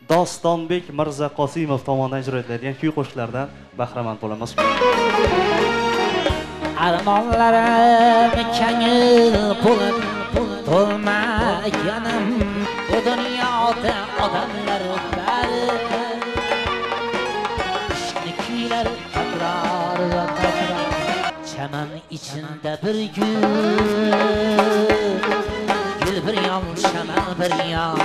Dostonbek Mirza Qosimov tomonidan ijro etiladigan kuy qo'shiqlardan bahramand bo'lamiz. Armonlarim kangil bo'lib to'lmaganim bu dunyoda odamlar bari ishni kuylar takror va takror chaman ichida bir gul bir yon chaman bir yon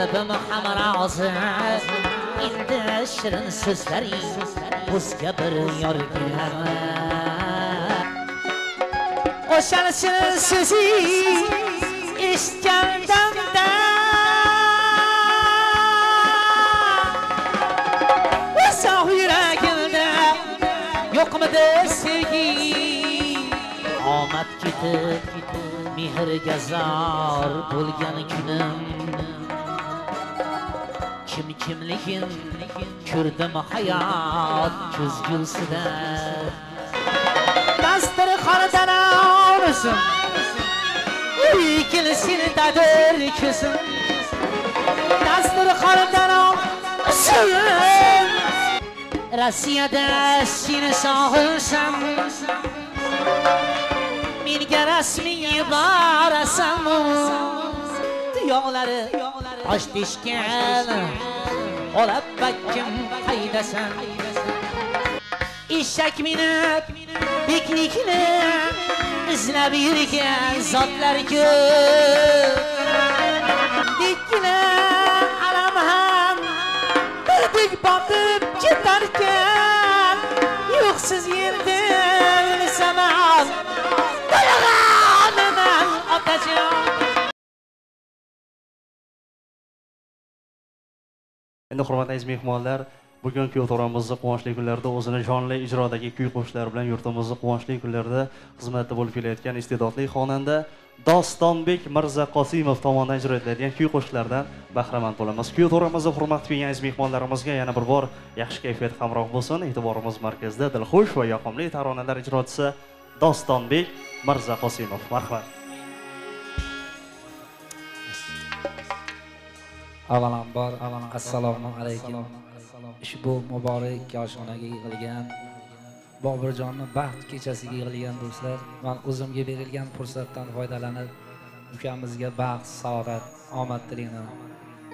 qalbim hamrozi endi shirin so'zlaring o'zga bir yorgilar o'shan shirin so'zi eshitgandamda o'saq yuragimda yo'qmidi sevgi omad ketib mehrga zor bo'lgan kunim kimligin ko'rdim hayot ko'zgusida dasturxondan olsin kelsin tadir ko'zim dasturxondan olsin Rossiyada seni sog'insam menga rasmiy borasan tuyoqlari osh teshgan olab bakkim qaydasan eshak minib piknikni izlab yurgan zotlar ko'p dekkina alam ham birdek botib ketarkan yo'qsiz yerda bilsaman bayog'onidan otajon. Endi hurmatli aziz mehmonlar, bugun kuy to'ramizda quvonchli kunlarda o'zini jonli ijrodagi kuy qo'shiqlar bilan yurtimizda quvonchli kunlarda xizmatda bo'lib kelayotgan iste'dodli xonanda Dostonbek Mirza Qosimov tomonidan ijro etiladigan kuy qo'shiqlardan bahramand bo'lamiz. Kuy to'ramizda hurmat qilgan aziz mehmonlarimizga yana bir bor yaxshi kayfiyat hamroh bo'lsin. E'tiborimiz markazida dilxush va yoqimli taronalar ijrochisi Dostonbek Mirza Qosimov. Marhamat. Avvalambor assalomu alaykum. Ushbu muborak yoshxonaga yig'ilgan Bobirjonni baxt kechasiga yig'ilgan do'stlar, men o'zimga berilgan fursatdan foydalanib ukamizga baxt, saodat, omad tilayman.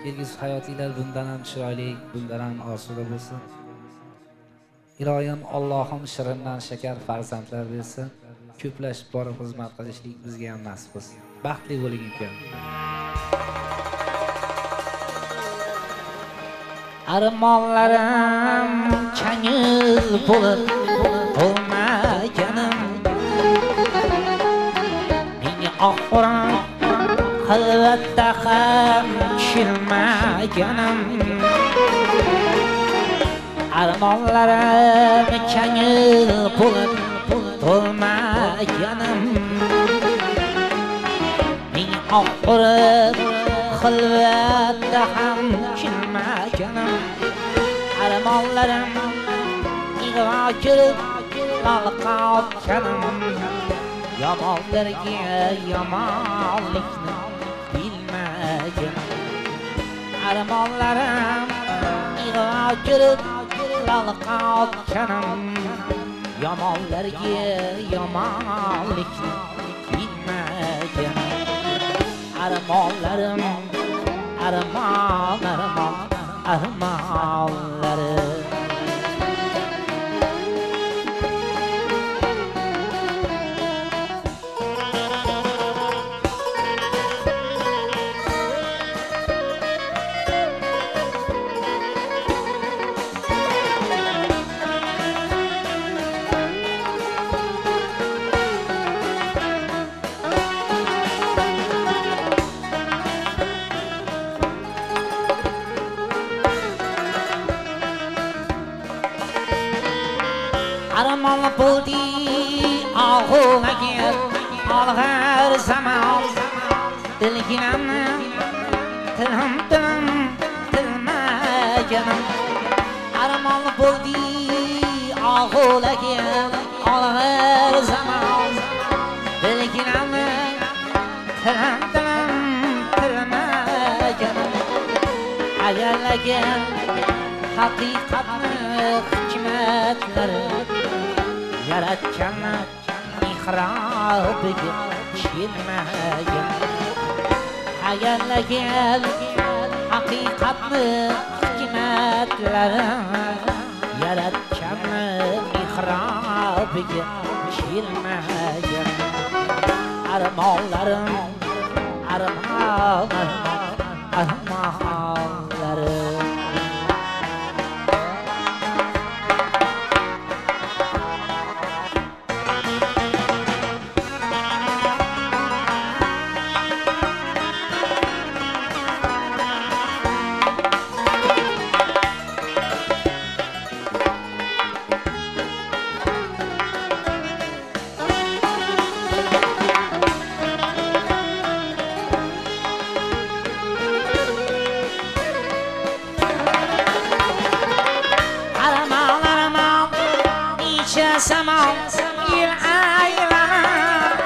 Kelgusi hayotinglar bundan ham chiroyli, bundan ham osuda bo'lsin. Iloyim Allohim shirindan shakar farzandlar bersin. Ko'plashib borib xizmat qilishlik bizga ham nasib qilsin. Baxtli bo'ling ukam. Armonlarim kangil bo'lib to'lmaganim menga oxiran xilvatda ham tushirmaganim armonlarim kangil bo'lib to'lmaganim menga oxiran xilvatda ham tushirmaganim armonlarim ig'vo kirib qalqotganim yomonlarga yomonlikni bilmaganim armonlarim ig'vo kirib qalqotganim yomonlarga yomonlikni bilmaganim armonlarim armonlari armon bo'ldi og'unaga olg'ar zamon dilginamni tilmaganim armon bo'ldi og'ulagan olg'ir zamon bilginamni tilmaganim ayarlagan haqiqatni hikmatlari yaratganni mihrobiga kelmagan ayarlagan haqiqatni hikmatlari yaratganni mihrobiga kelmagan armonlarim armonlarim Zaman yıl aylar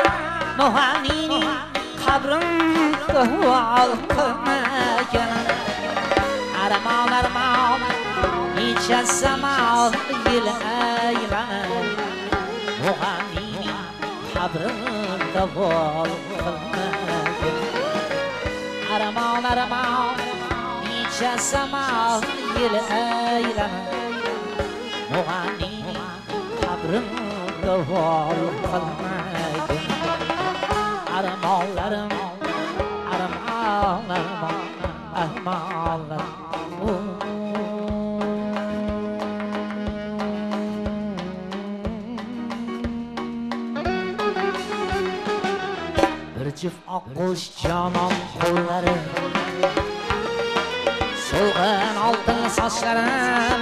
Muhanini kabrim kıhval kılmagan Arman Nice zaman yıl aylar Muhanini kabrim kıhval kılmagan Arman Nice zaman yıl aylar Muhanini Kıhval kılmagan armonlarim armonlarim bir juft oqqush jonon qo'llari so'lg'in oltin sochlarim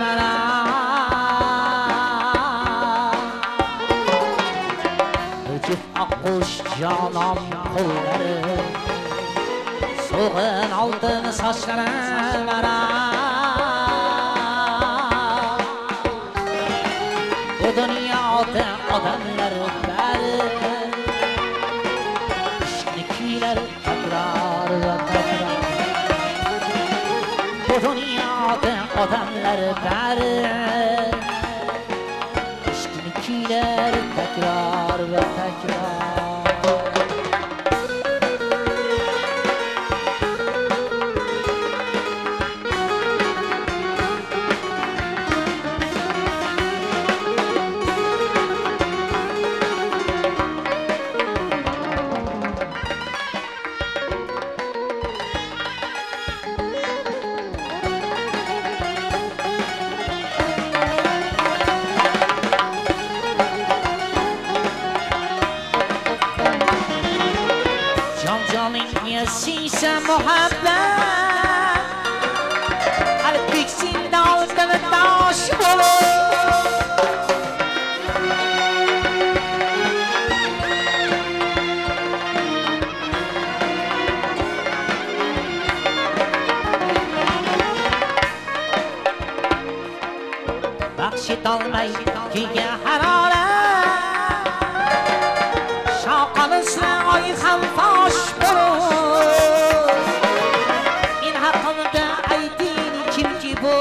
Akkuş canam kolları Soğun altın saçlara Bu dünyada adamlar beri İşnikiler tekrar ve tekrar Bu dünyada adamlar beri İşnikiler tekrar ve tekrar Sisa muhabbet Kalbiksin dalgını taş bulur Bakşit olmay kiye hararet Şakanısla ay ham taş bulur In haqqimda ayting kimki bu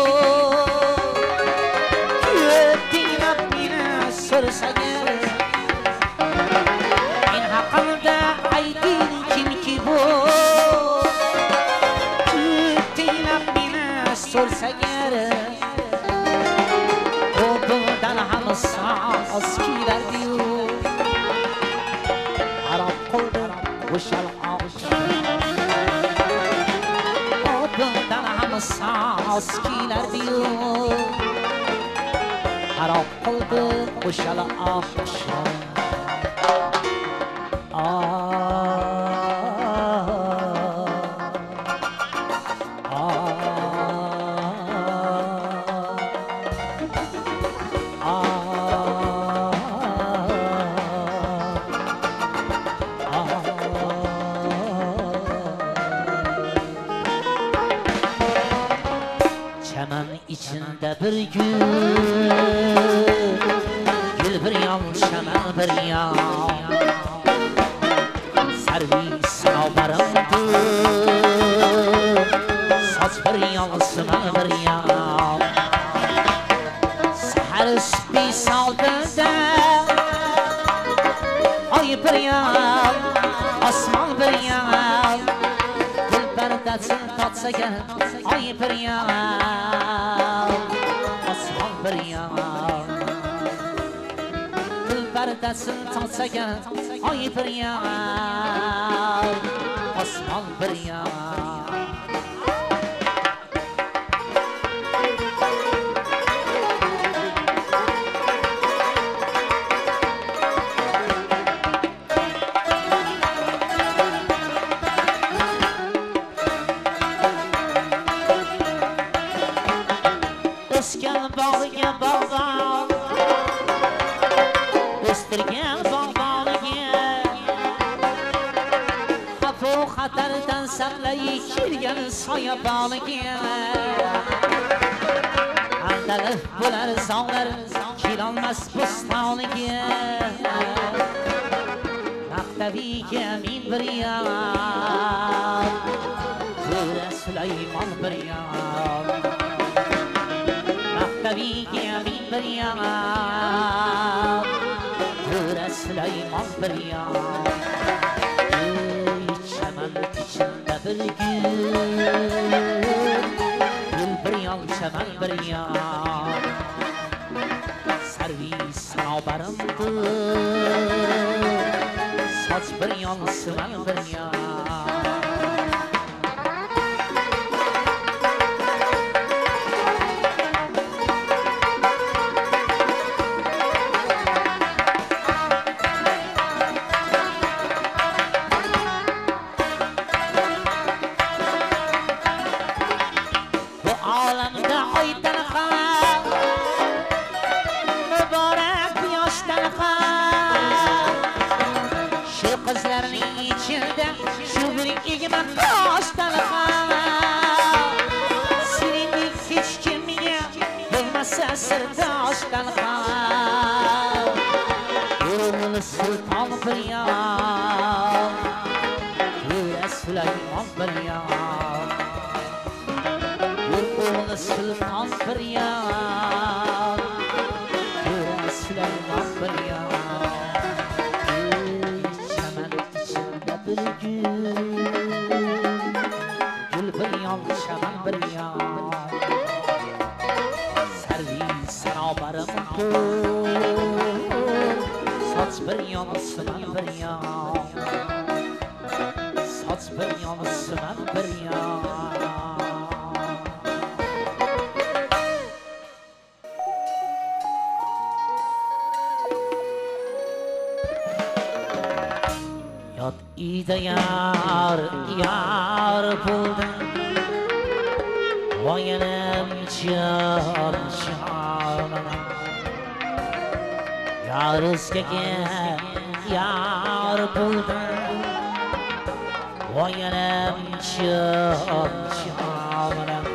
Tinglab meni so'rsagar Ko'pimdan ham soz kuylardi-yu Arab qildi o'shal Ko'pimdan ham soz kuylardi-yu Arab qildi o'shal oqshom Çemen içinde bir gül, gül bir yan, çemen bir yan. Servis sınavlarımdır, saç bir yan, sümen bir yan. Seher üstü saldırda, ay bir yan, asman bir yan. Dilberdesin tatsa gel, ay bir yan, asman bir yan. Dilberdesin tatsa gel, ay bir yan, asman bir yan. Ösken bağlıya bağlan, östürgen bağlanıya. Hafı xatardan saqlayı kirgen soya bağlıya. Andalif bular zağlar, kilolmas bustoniga. Maqtaviga min bir yan, To'ra Sulaymon bir yan. Maqtaviga min bir yan, To'ra Sulaymon bir yan. Çemen içinde bir gül, gül bir yan, çemen bir yan. Servis sınavlarımdır, saç bir yan, sümen bir yan. Bu alemde aydan kal, mübarek yaştan kal. Şu kızların içinde şu bir igmen taştan kal. Senin hiç kimine bilmezse sırdaştan kal. Yolunu sultan bir yan, To'ra Sulaymon bir yan. Yurtunu sultan bir yan, To'ra Sulaymon bir yan. Çemen içinde bir gül, gül bir yan, çemen bir yan. Servis sınavlarımdır, saç bir yan, sümen bir yan. Saç bir yan, sümen bir yan. Yat iyide yar, yar buldum. Vay anam can, canım. Yar ıskeke, yar buldum. Vay anam can, canım.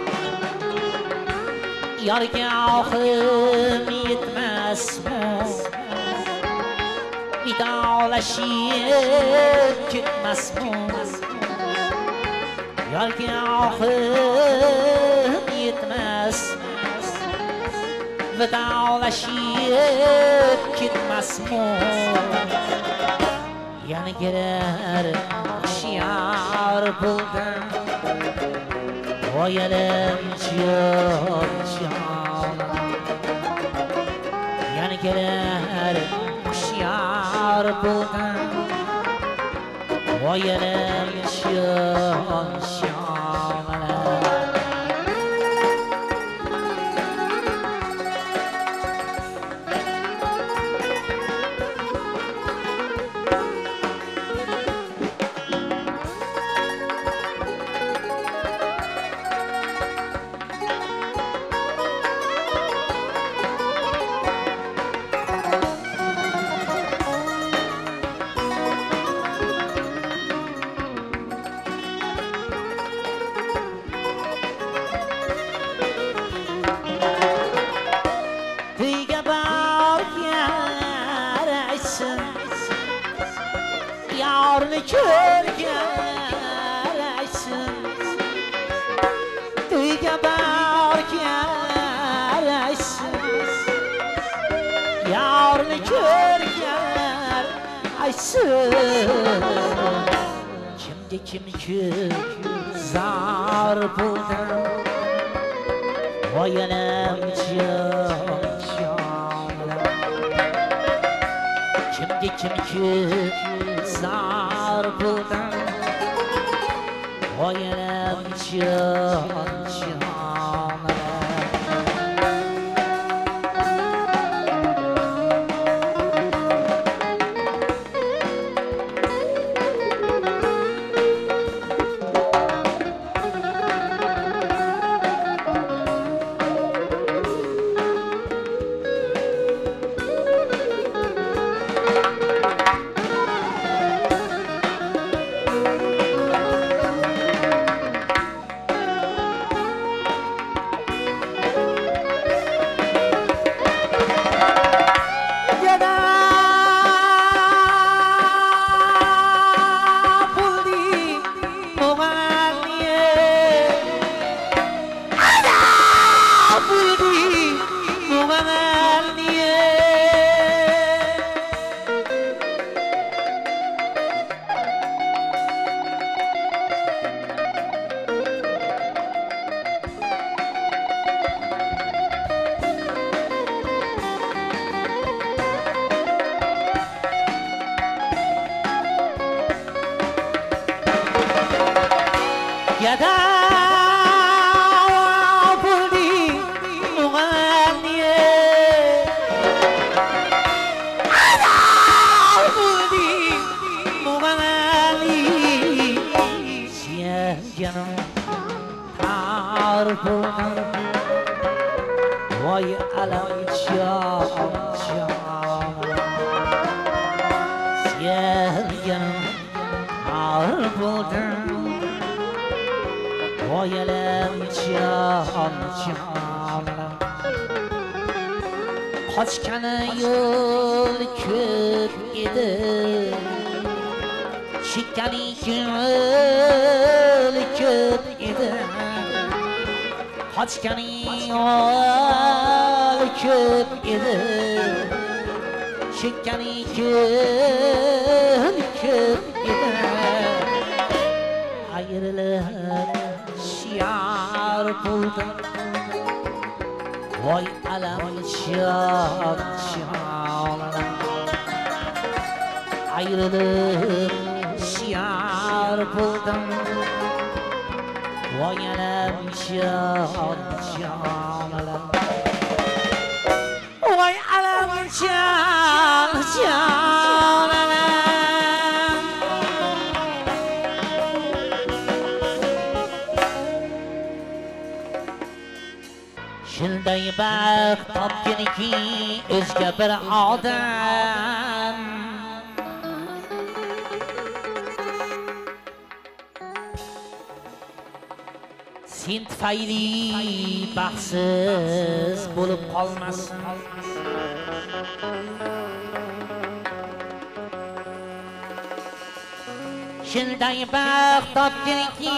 Yarga ahım yetmez mi? Vidalaşıp gitmez mi? Yarga ahım yetmez, vidalaşıp gitmez mi? Yana girer şiar buldum. Vay anam can, canım. Yana girer yar buldum. Vay anam can, canım. ko'rgan aytsin to'yga borgan aytsin yorni ko'rgan aytsin kimga kim zar bo'ldi voyalam kimga kim zar bo'ldi voyalam Voy alam sevgan har bo'ldim voy alam qochgani yo'l ko'p edi chekkani yo'l ko'p edi qochgani yo'l ko'p edi chekkani yo'l ko'p edi ayrilib shiar bo'ldim voy alam ayrilib shiar bo'ldim voy alam voy alam shunday baxt topganiki o'zga bir odam sen tufayli baxtsiz bo'lib qolmasin shunday baxt topganiki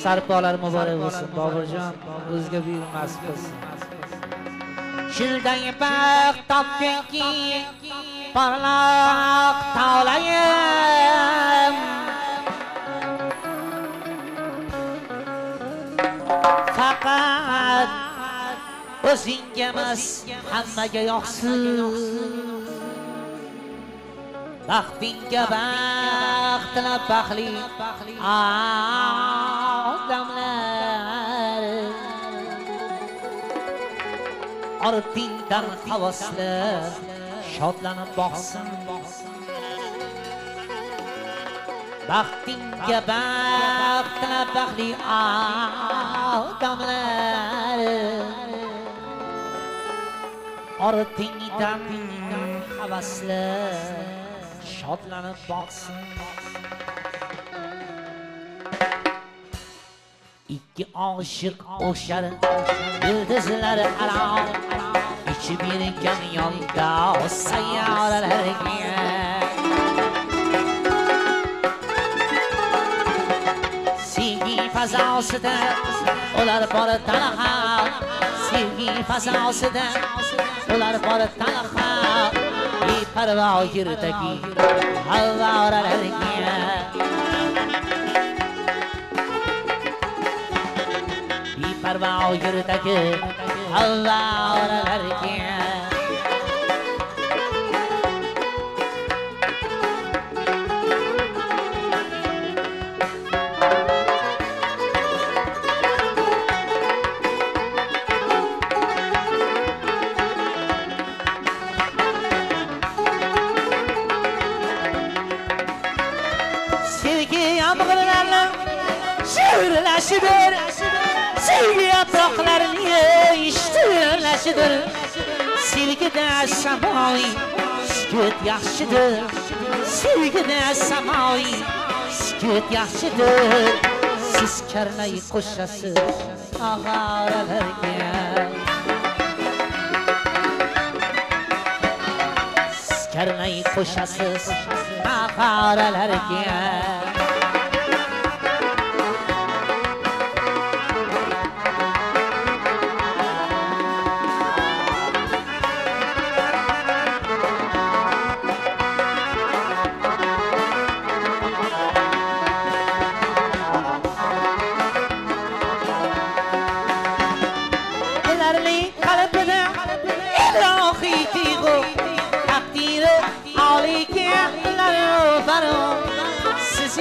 sarpolar muborak bo'lsin Boburjon o'zga buyurmas bo'lsin shunday baxt topganki parlaq tavlayim faqat o'zingga emas hammaga yoqsin baxtingga baxt tilab baxtli odamlar ortingdan havaslar shodlanib boqsin baxtingga baxt tilab baxtli odamlar ortingdan havaslar shodlanib boqsin ikki oshiq o'xshar yulduzlar aro uchib yurgan yonda sayyoralarga fazosida ular bor talaha sevgi fazosida ular bor talaha beparvo yerdagi havvoralarga beparvo yerdagi havvoralarga şiirleşidir, sevgi yapraklarını iştirleşidir. Sevgide samavi, sükut yaxşıdır. Sevgide samavi, sükut yaxşıdır. Siz karnayı koşasız ağaralarga. Siz karnayı koşasız ağaralarga.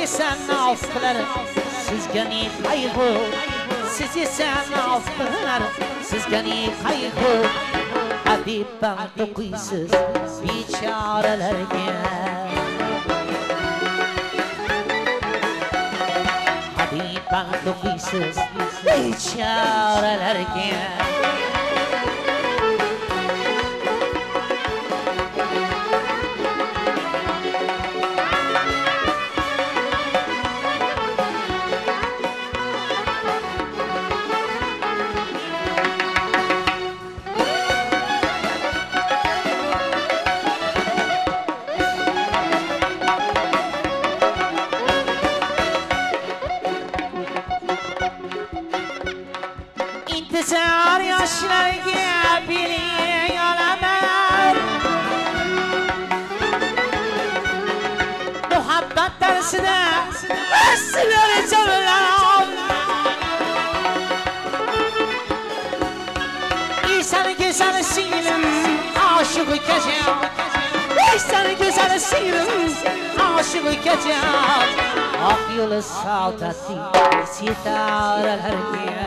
Sen afkılar, sizge ne kaygı. Sizi sen afkılar, sizge ne kaygı. Habibim dokuysuz biçarelerge. Habibim dokuysuz biçarelerge. İntizar yaşlarga biri olaman. Muhabbet dersine sizleri çevirem. İnsanı güzel singlim aşık gecem. İnsanı güzel singlim aşık gecem. Ak yolu saadeti sitarelerge.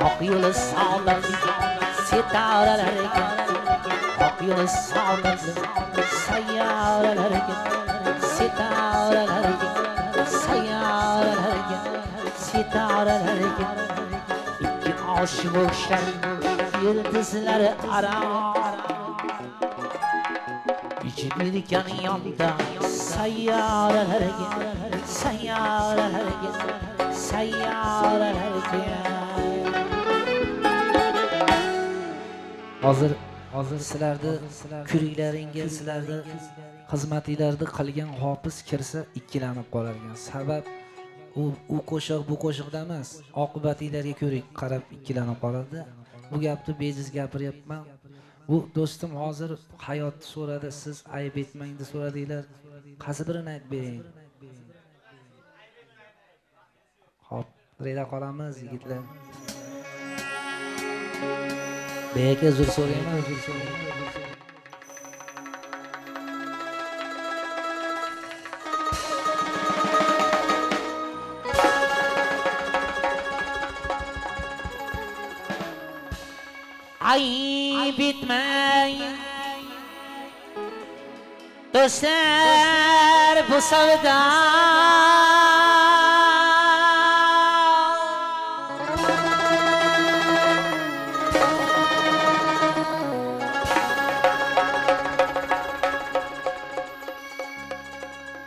Ak yolu saadeti sitarelerge. Ak yolu saadeti sayyarelerge. Sitarelerge, sayyarelerge, sitarelerge. İki aşık okşar yıldızları arar. Birken yanda sayyarelerge, sayyarelerge, sayyarelerge. Hozir sizlarni kuriklaringga sizlarni xizmatinglarda qilgan hofiz kirsa ikkilanib qolar ekan. Sabab u qo'shiq bu qo'shiqda emas, oqibatinglarga ko'ra qarab ikkilanib qoladi. Bu gapni bejiz gapiryapman. Bu do'stim hozir hayotni so'radi, siz ayb etmang deb so'radinglar. Qaysi birini aytib bering? Xo'p, reda qolamiz yigitlar. Beka uzr so'rayman, uzr so'rayman. Ayıp etmeyin dostlar bu sevda.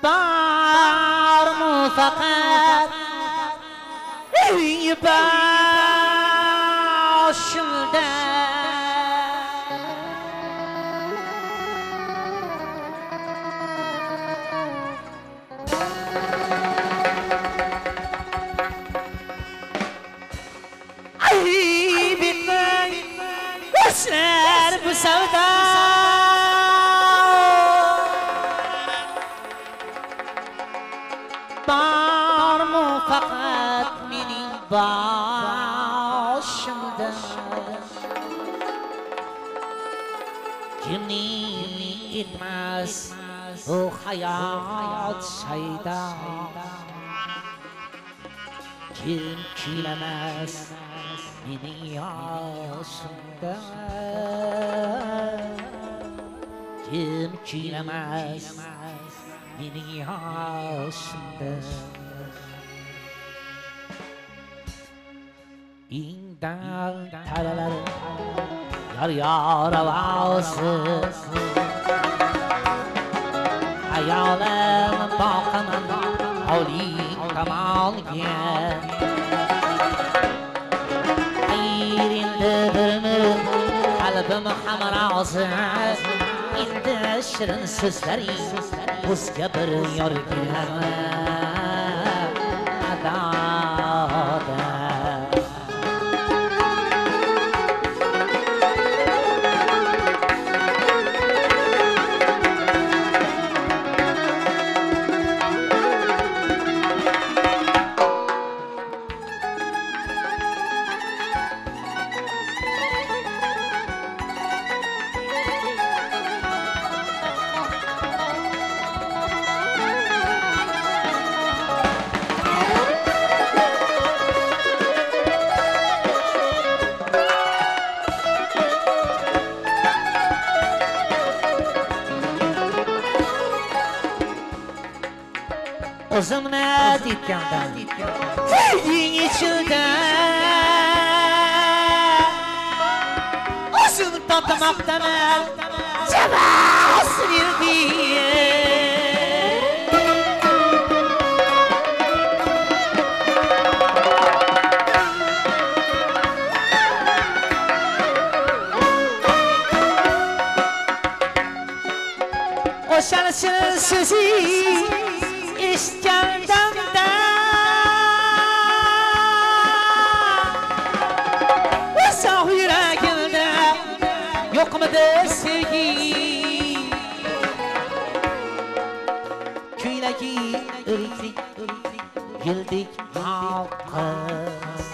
Var mı fakat başımda. bormi faqat mening boshimda kimning etmas bu hayot shayda kim kuylamas mening yoshimda kim kuylamas mening yoshimda ingdan talalar yar ovozi hayolim boqaman oliy kamolga endi bir qalbim ham rozi endi shirin so'zlaring o'zga bir yorga adoda o'zimni titgandan sevging ichida o'zim totmoqdaman javob berding o'shani shirin so'zing eshitgandamda o'soq yuragimda yo'qmidi sevgi ko'ylagi o'riklik guldik oqiz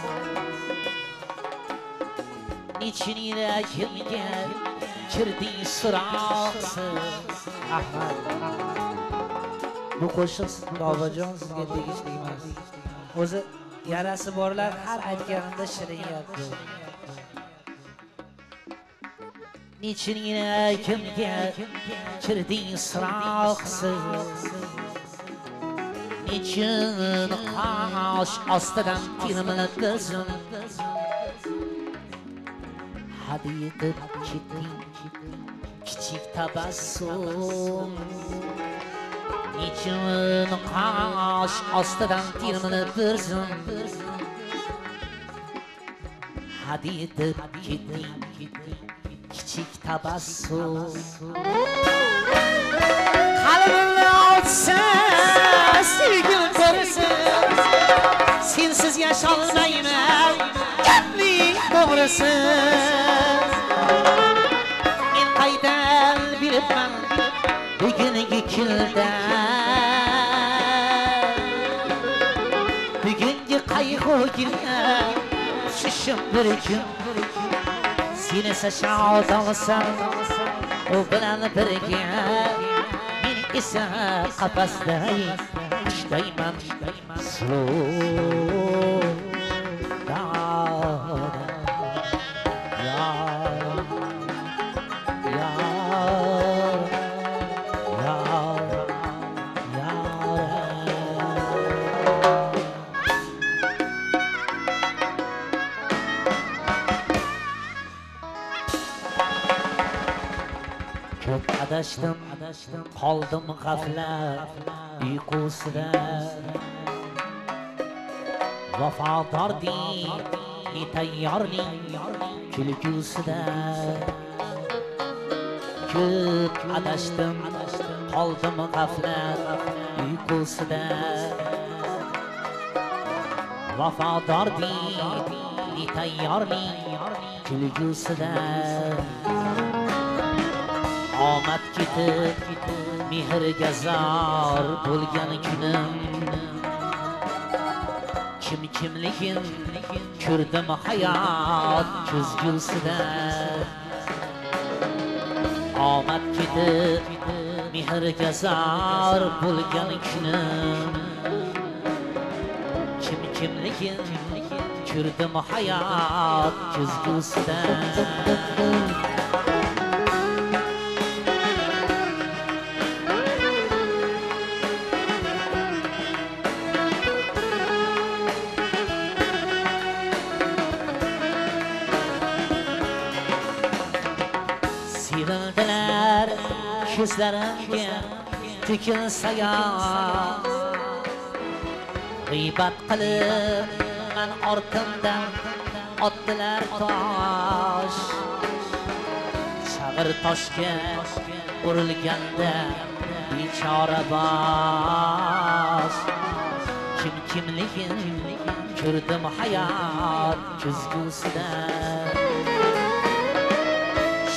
nechun yuragimga kirding so'roqsiz Ahmad bu qo'shiq Bobojon sizga tegishli emas. O'zi yarasi borlar har aytganimda shirin yotdi. Nechingina kimga kirding siroqsiz? Nechun qosh ostidan tirmilib ko'zim hadya deb ketding kichik tabassum Nechun qosh ostidan tirmilib ko'zim hadya deb ketding kichik tabassum qalbimni olsa sevgim ko'rsin sensiz yasholmayman gapning to'g'risi men qaydan bilibman bugungi kundan bugungi qayg'uga tushishim bir kun sen esa shod olsan u bilan birga men esa qafasday ishdayman adashdim qoldim g'aflat uyqusida vafodording tayyorning kulgusida ko'p adashdim qoldim g'aflat uyqusida vafodording tayyorning kulgusida omad ketib mehrga zor bo'lgan kunim kimligin ko'rdim hayot ko'zgusida omad ketib mehrga zar bo'lgan kunim kimligin ko'rdim hayot ko'zgusida sevildilar ko'zlarimga tikilsa g'iybat qilib men ortimdan otdilar tosh chag'ir toshga urilganda bechora bosh kimligin ko'rdim hayot ko'zgusida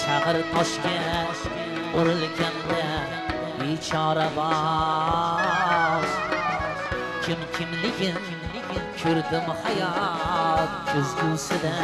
chag'ir toshga urilganda bechora bosh kimligin ko'rdim hayot ko'zgusida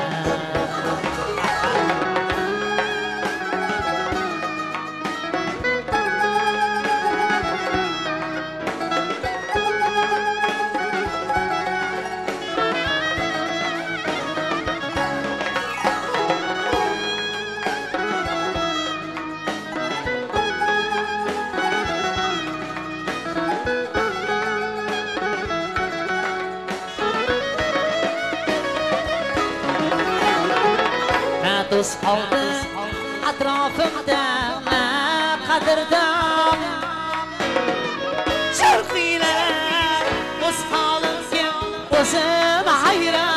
do'st qoldi atrofimda na qadrdon chirqiylar o'z holimga o'zim hayron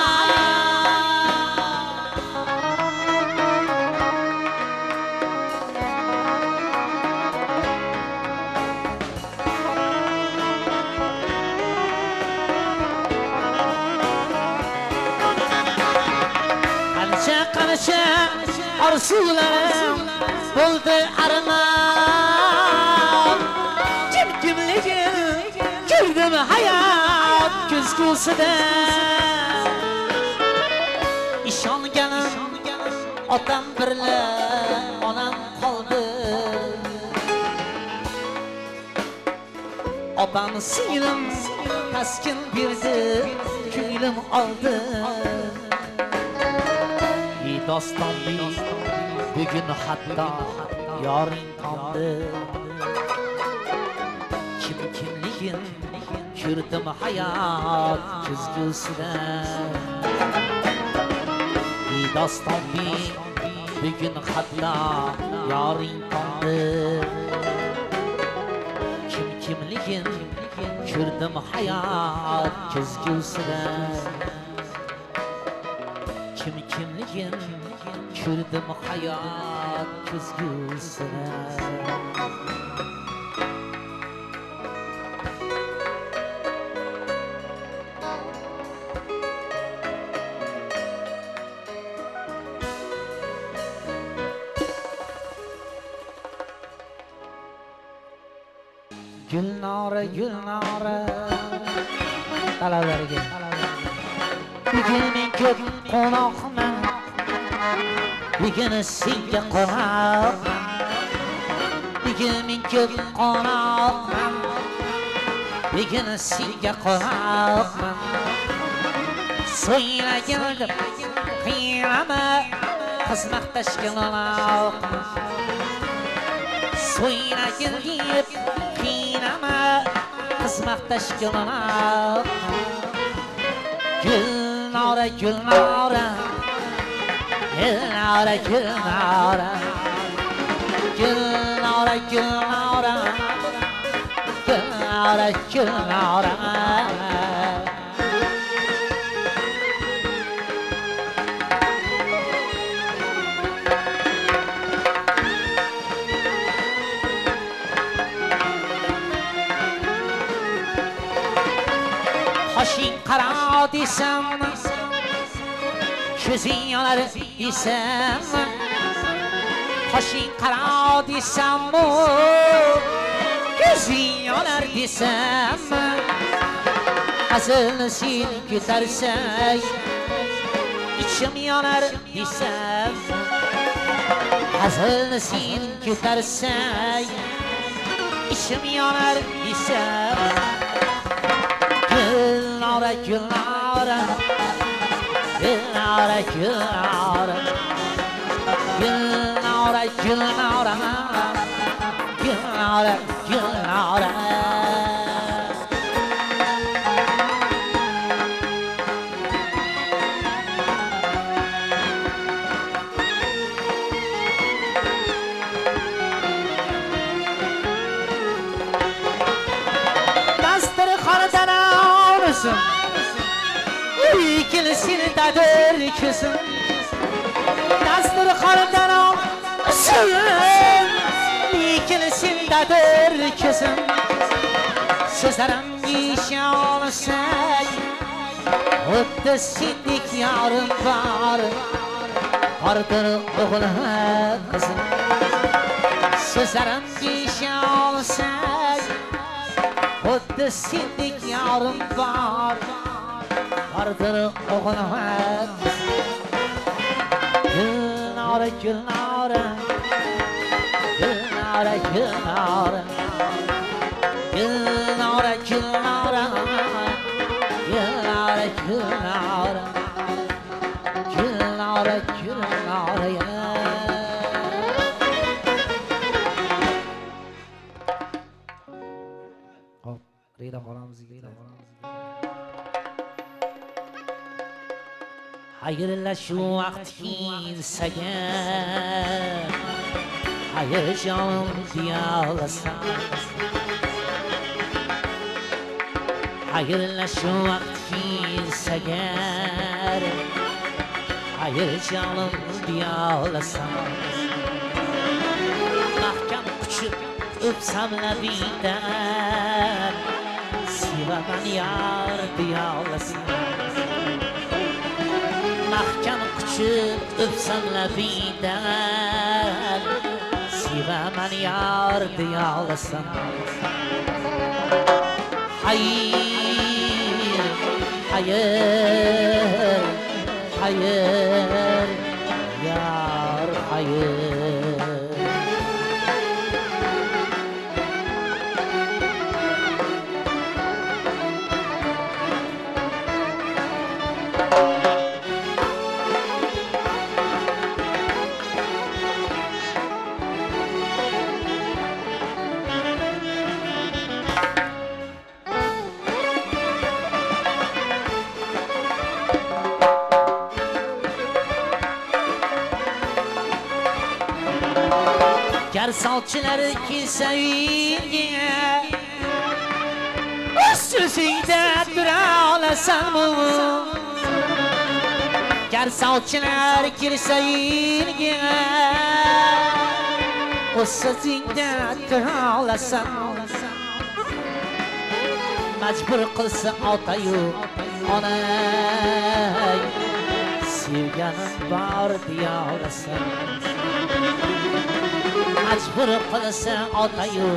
qancha arzularim bo'ldi armon kimligin ko'rdim hayot ko'zgusida ishonganim otam birla onam qoldi opam singlim taskin berdi ko'nglim oldi doston bugun hatto yoring qoldi kimligin ko'rdim hayot ko'zgusida doston bugun hatto yoring qoldi kimligin ko'rdim hayot ko'zgusida kimligin ko'rdim hayot ko'zgusida gulnora talalarga bugun men ko'p qo'noqman bugun senga qo'noqman bugun men ko'p qo'noqman bugun senga qo'noqman so'ylagildim qiynama xizmatdashgaloqman so'ylagildim qiynama xizmatdashgaloqman Gülnara Gülnara Gülnara Gülnara Gülnara Gülnara Gülnara Gülnara Hoşin qara desam ko'zing yonar desam Hoşin qara desam ko'zing yonar desam hazilni sen ko'tarsang içim yanar desem hazilni sen ko'tarsang içim yanar desem Gülnara gülnara Gülnara gülnara Gülnara gülnara Gülnara gülnara İkilsin dadır küsün Dasturxondan olsun İkilsin dadır küsün Sözlerim nişanlısak Xuddi sendek yarim var Vardır o'g'lim qizim Sözlerim nişanlısak Xuddi sendek yarim var Vardır o'g'lim Gülnara gülnara Gülnara gülnara Gülnara gülnara Gülnara gülnara Gülnara gülnara Hop, Rida xolamizga Hayırlaşu vakti sagan Hayır canım diyalasan Hayırlaşu vakti sagan Hayır canım diyalasan Mahkam uçup öpsam labinden Sivaman yar diyalasan Mahkam kuchib öpsam labidan Sevaman yar deyolasan Hayır, hayır, hayır Yar hayır Garsalchilar kelsa uyingga Ustida tura olasanmi Garsalchilar kelsa uyingga Ustida tura olasanmi Majbur qilsa otayu onang Sevganim bor deya olasan Majbur qilsa otayu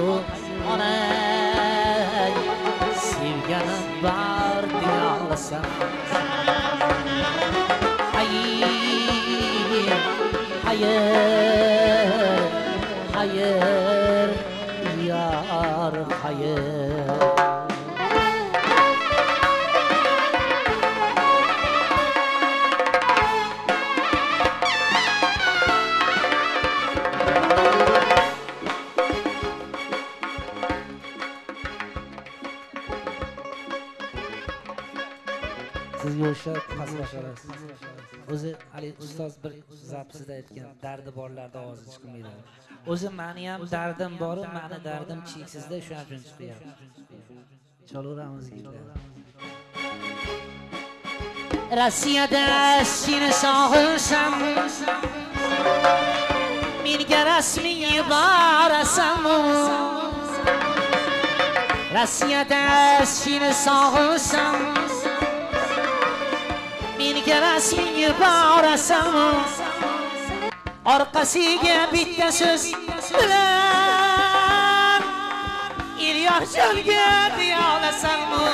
onang Sevganim bor deya olasan Hayır, hayır, hayır Yar hayır Sizga o'sha pasmasharasiz. O'zi hali ustoz bir zapsida aytgan, dardi borlarda ovozi chiqmaydi. O'zi meni ham dardim bor, meni dardim cheksizda, shuning uchun chiqyapti. Chalaveramiz yigitlar. Rossiyada seni sog'insam, menga rasmiy borasanmi? Rossiyada seni sog'insam Menga rasmiy borasanmi Orqasiga bitta so'z bilan Ilyosjonga deya olasanmi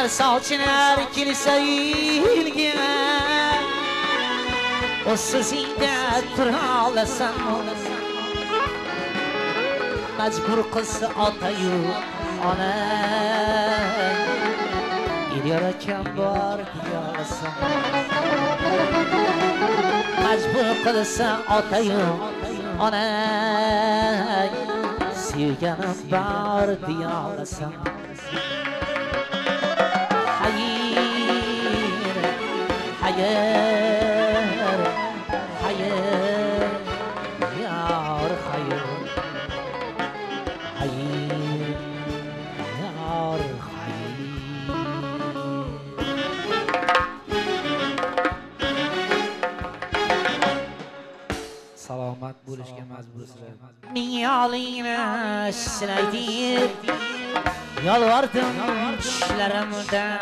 sochinar kelsa ilgina o'zsizingda tura olasan majbur qilsa ota-yu ona yaratgan bor diyolasan majbur qilsa ota-yu ona sevganim bor diyolasan hayır hayır hayır yar hayır hayır yar hayır salomat bo'lishga majbursizlar. Miyolingni silaydi yolvordim tushlarimdan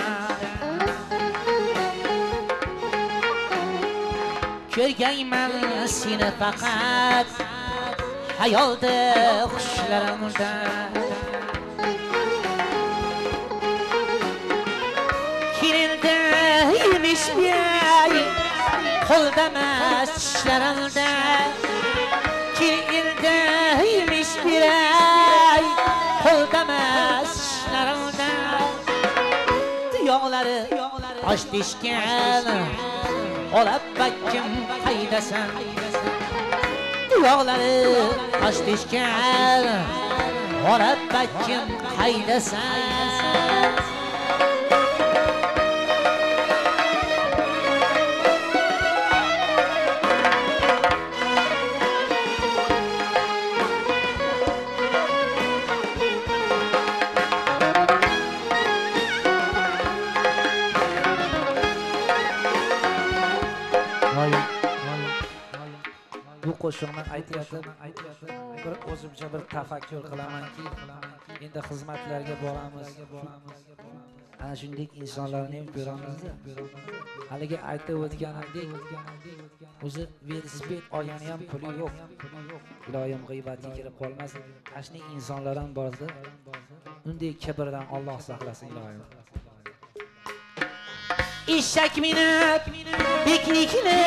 ko'rgayman seni faqat hayolda xushlarimdan kelindi yemish bey qo'ldamas tishlarimda kelindi yemish bey qo'ldamas tishlarimda tuyoqlari osh teshgan olab bakkim qaydasan tuyoqlari osh teshgan olab bakkim qaydasan bu qo'shiqni aytayotib bir o'zimcha bir tafakkur qilamanki endi xizmatlarga boramiz ana shunday insonlarni ham ko'ramizda haligi aytib o'tganimdek o'zi velosiped olgani ham puli yo'q iloyim g'iybatga kirib qolmasin ana shunday insonlar ham borda unday kibrdan Alloh saqlasin iloyim eshak minib piknikni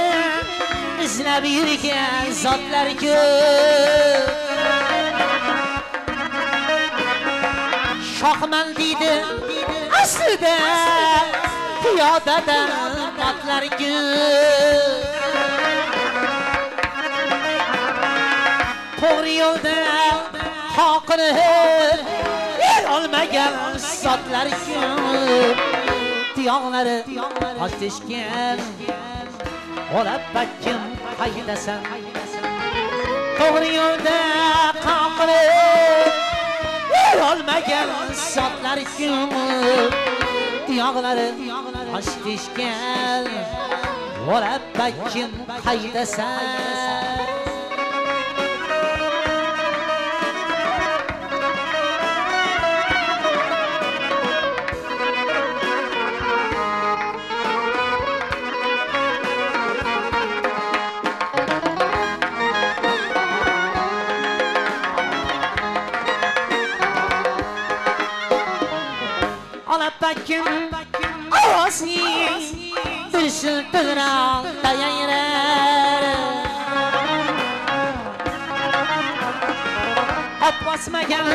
izlab yurgan zotlar ko'p shohman deydi aslida piyodadan otlar ko'p to'g'ri yo'lda xoqini olmagan zotlar ko'p tuyoqlari osh teshgan olab bakkim qaydasan to'g'ri yo'lda qoqilib olmagan zotlar ko'p tuyoqlari osh teshgan olab bakkim qaydasan bakkim ovozi tursun tug'roq tayayrar ot bosmagan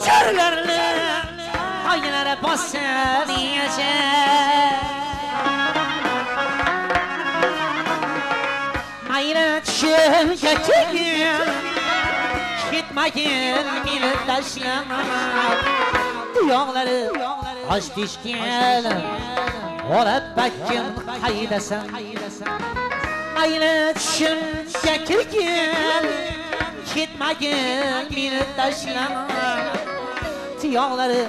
cho'rlarni oynalari bosib yashar mayli tushimga kelgin ketmagin meni tashlama tuyoqlari osh teshgan olab bakkim qaydasan mayli tushimga kirgin ketmagin meni tashlama tuyoqlari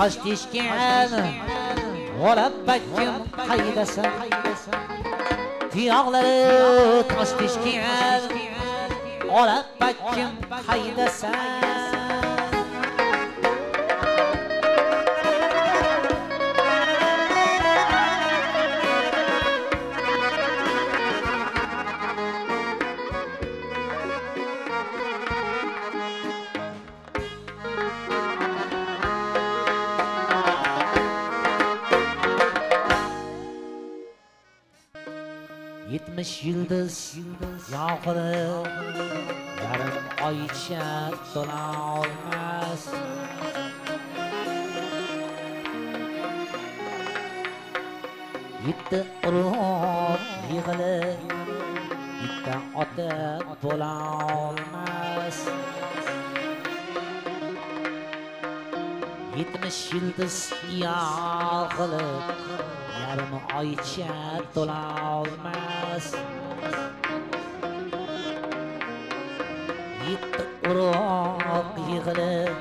osh teshgan olab bakkim qaydasan tuyoqlari tosh teshgan olab bakkim qaydasan 70 yıldız yağırıp yarım oycha to'la olmas. Yetti urug' yig'ilib bitta ota bo'la olmas. 70 yıldız yağılıp yarım oycha to'la olmas. Yetti urug' yig'ilib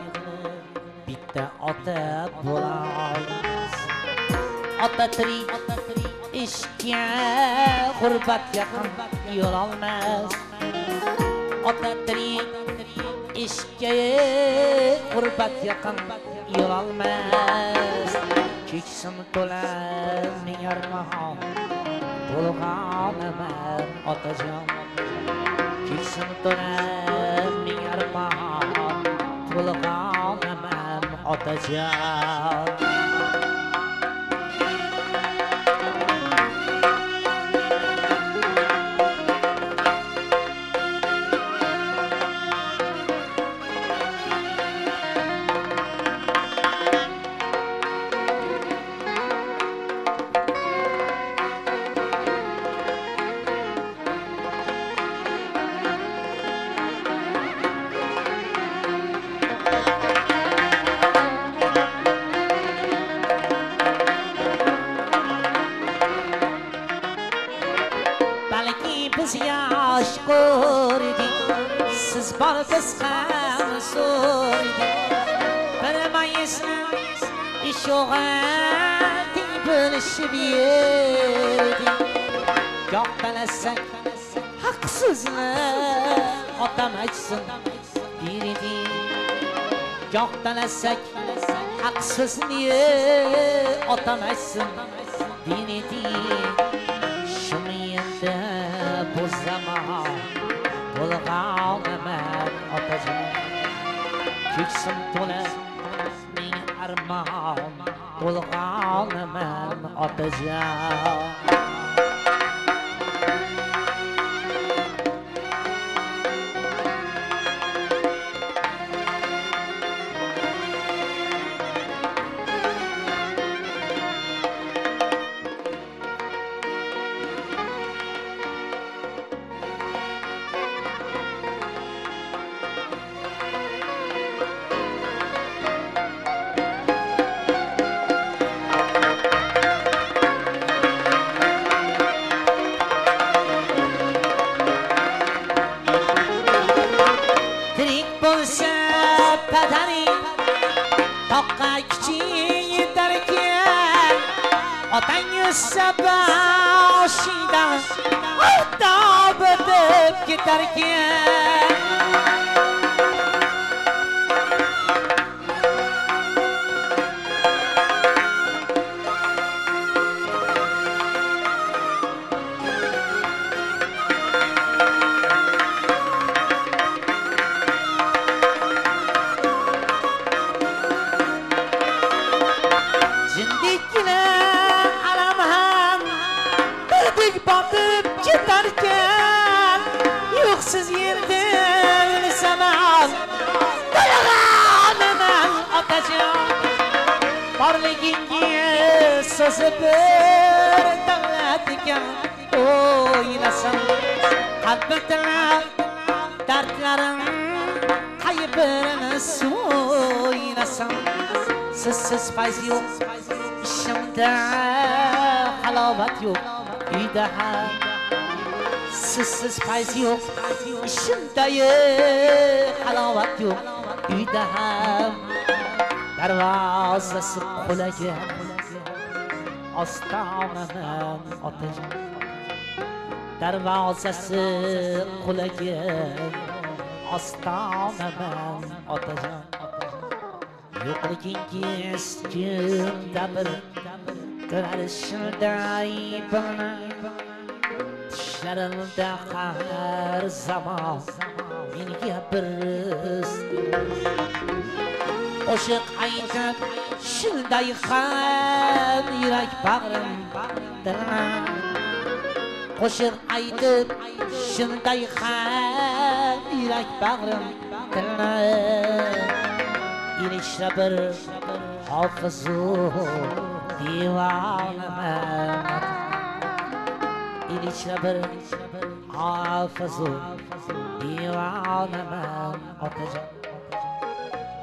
bitta ota bo'la olmas. Ota tirik ishga g'urbat yaqin yo'l olmas. Ota tirik ishga g'urbat yaqin yo'l olmas. Keksim to'la ming armon bo'lg'anaman otajon. Keksim to'la ming armon bo'lg'anaman otajon. Biz yosh ko'rdik, siz bor biz ham so'rdik. Bilmaysizmi ish o'g'ating bo'lishib yerdik. Goh talasak haq so'zni otam aytsin derdik. Goh talasak haq so'zni otam aytsin derdik. Bu zaman bo'lg'anaman otajon. Keksim to'la ming armon bo'lg'anaman otajon. Sabashidan o'tib o'tib ketarkan. Batib ketarkan, yo'qsiz yerda zaman bo'lg'anaman otajon. Borligingga so'zi bir davlat ekan, o'ylasam qalbimda dardlarim qaybirini so'ylasam. Sizsiz fayz yo'q ishimda, halovat yo'q uyda ham. Sizsiz fayz yo'q ishimda, halovat yo'q uyda ham. Darvozasi qulagan ostonaman otajon. Darvozasi qulagan ostonaman otajon. Yo'qligingiz kimda bir Qarashilday bilinib, tishlarimda har zamon menga bir qo'shiq aytib, shunday ham yurak bag'rim qo'shiq aytib shunday ham yurak bag'rim tirnar ilishra bir hofizu divonaman ilishra bir hofizu divonaman otajon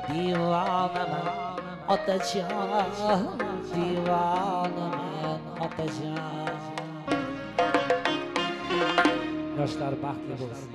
divonaman otajon divonaman otajon yoshlar baxtli bo'lsin.